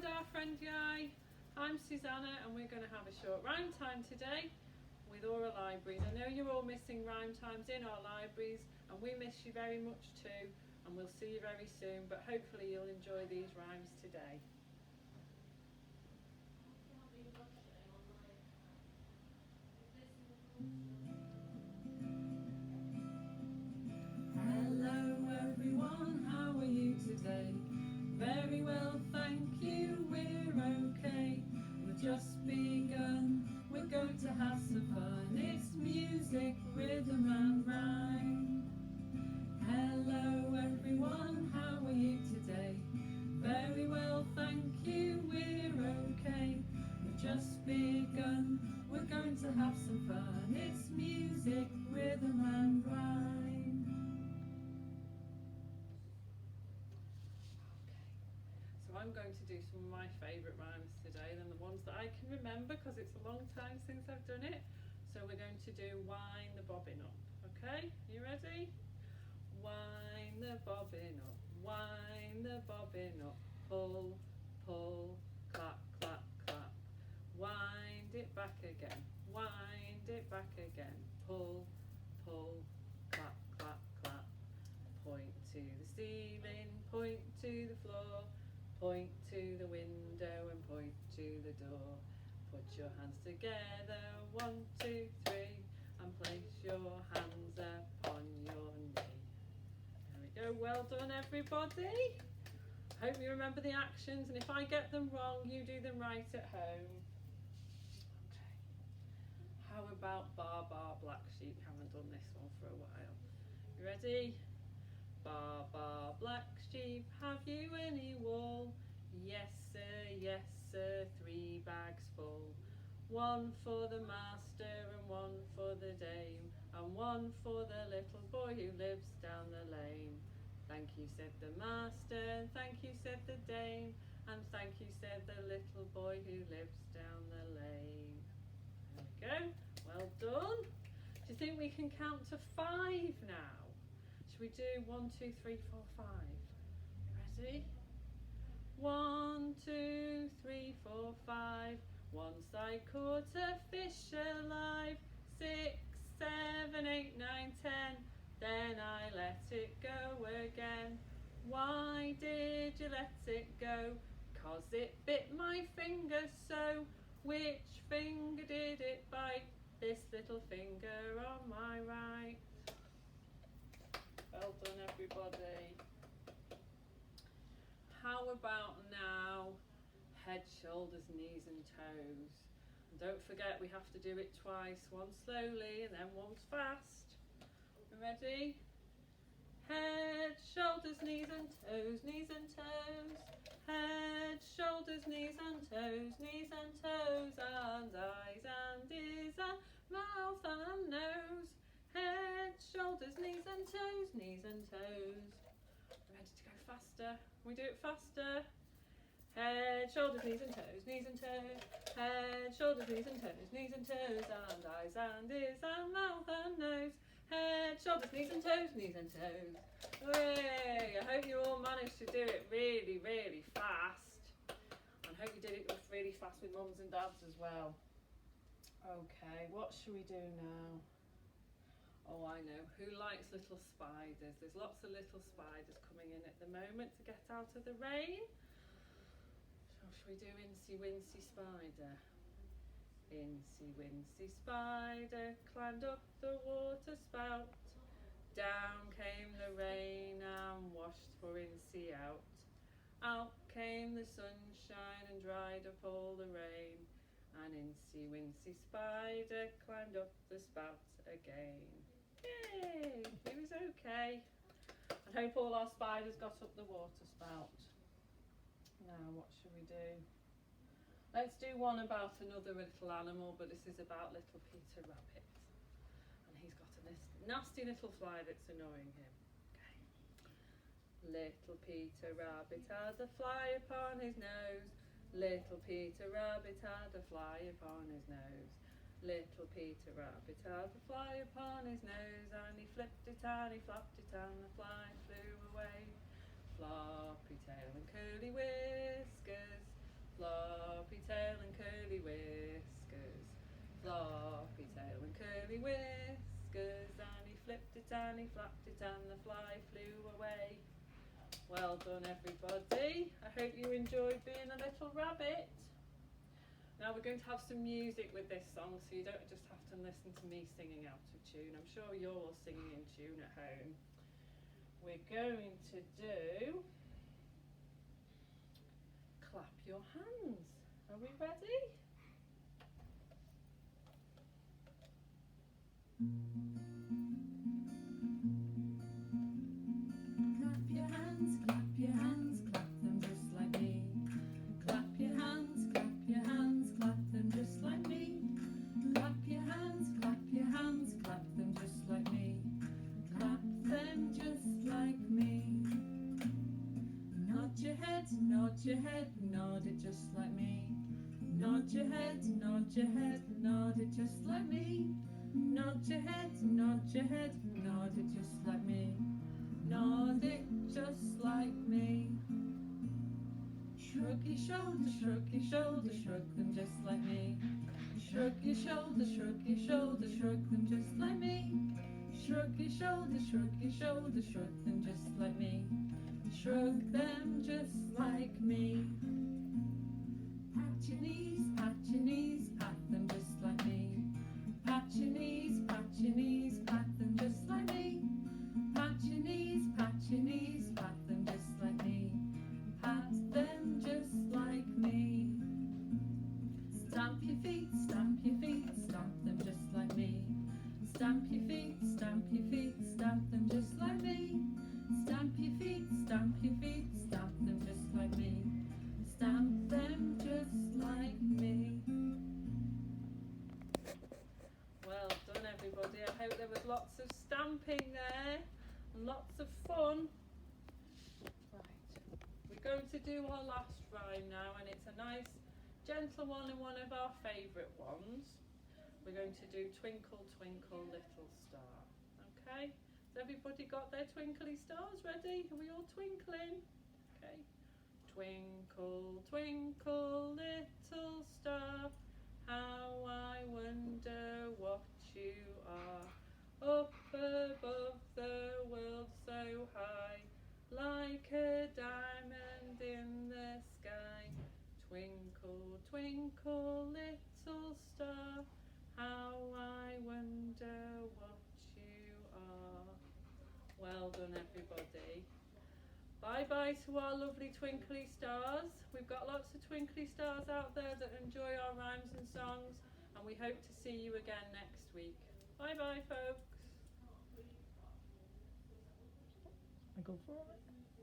Siarad our ffrindiau. I'm Susannah and we're going to have a short rhyme time today with Aura Libraries. I know you're all missing rhyme times in our libraries and we miss you very much too, and we'll see you very soon, but hopefully you'll enjoy these rhymes today. Hello everyone, how are you today? Very well, thank you, we're okay. We've just begun, we're going to have some fun. It's music, rhythm and rhyme. Hello everyone, how are you today? Very well, thank you, we're okay. We've just begun, we're going to have some fun. It's music, rhythm and rhyme. So I'm going to do some of my favourite rhymes today, and the ones that I can remember because it's a long time since I've done it. So we're going to do wind the bobbin up, okay? You ready? Wind the bobbin up, wind the bobbin up, pull, pull, clap, clap, clap. Wind it back again, wind it back again, pull, pull, clap, clap, clap. Point to the ceiling, point to the floor, point to the window and point to the door. Put your hands together, 1, 2, 3, and place your hands upon your knee. There we go, well done everybody. Hope you remember the actions, and if I get them wrong, you do them right at home. Okay. How about bar, bar, black sheep? Haven't done this one for a while. You ready? Bar, bar, black sheep, have you any wool? Yes sir, 3 bags full. 1 for the master and 1 for the dame, and 1 for the little boy who lives down the lane. Thank you, said the master, and thank you, said the dame, and thank you, said the little boy who lives down the lane. There we go, well done. Do you think we can count to 5 now? Should we do 1, 2, 3, 4, 5? Ready? 1, 2, 3, 4, 5. Once I caught a fish alive. 6, 7, 8, 9, 10. Then I let it go again. Why did you let it go? 'Cause it bit my finger so. Which finger did it bite? This little finger on my right. Well done everybody. How about now head, shoulders, knees and toes? And don't forget we have to do it twice, once slowly and then once fast. Ready? Head, shoulders, knees and toes, knees and toes. Head, shoulders, knees and toes, knees and toes. And eyes and ears and mouth and nose. Head, shoulders, knees and toes, knees and toes. Ready to go faster? We do it faster. Head, shoulders, knees and toes, knees and toes. Head, shoulders, knees and toes, knees and toes. And eyes and ears and mouth and nose. Head, shoulders, knees and toes, knees and toes. Hooray! I hope you all managed to do it really, really fast. And I hope you did it really fast with mums and dads as well. Okay, what should we do now? Oh, I know. Who likes little spiders? There's lots of little spiders coming in at the moment to get out of the rain. So shall we do Incy Wincy Spider? Incy Wincy Spider climbed up the water spout. Down came the rain and washed poor Incy out. Out came the sunshine and dried up all the rain. And Incy Wincy Spider climbed up the spout again. Yay! It was okay. I hope all our spiders got up the water spout. Now what should we do? Let's do one about another little animal, but this is about little Peter Rabbit. And he's got a nasty little fly that's annoying him. Okay. Little Peter Rabbit had a fly upon his nose. Little Peter Rabbit had a fly upon his nose. Little Peter Rabbit had a fly upon his nose, and he flipped it and he flapped it and the fly flew away. Floppy tail and curly whiskers, and he flapped it and the fly flew away. Well done everybody. I hope you enjoyed being a little rabbit. Now we're going to have some music with this song, so you don't just have to listen to me singing out of tune. I'm sure you're all singing in tune at home. We're going to do Clap Your Hands. Are we ready? Clap your hands, clap them just like me. Clap your hands, clap them just like me. Clap your hands, clap them just like me. Clap them just like me. Nod your head, nod it just like me. Nod your head, nod it just like me. Nod your head, nod it just like me. Nod it just like me. Shrug your shoulders, shrug them just like me. Shrug your shoulders, shrug them just like me. Shrug your shoulders, shrug them just like me. Shrug them just like me. Pat your knees, pat them just like me. Pat your knees, pat them just like me. Pat your knees, pat them just like me. Pat them just like me. Stamp your feet, stamp them just like me. Stamp your feet, stamp them just like me. Stamp your feet, stamp them just like me. Stamp them just like me. Well done everybody. I hope there was lots of stamping there and lots of fun. Right, we're going to do our last rhyme now, and it's a nice gentle one and one of our favourite ones. We're going to do Twinkle Twinkle Little Star. Okay, has everybody got their twinkly stars ready? Are we all twinkling? Okay. Twinkle twinkle little star, how I wonder what you are. Up above the world so high, like a diamond in the sky. Twinkle twinkle little star, how I wonder what you are. Well done everybody. Bye bye to our lovely twinkly stars. We've got lots of twinkly stars out there that enjoy our rhymes and songs, and we hope to see you again next week. Bye bye folks. I go for it.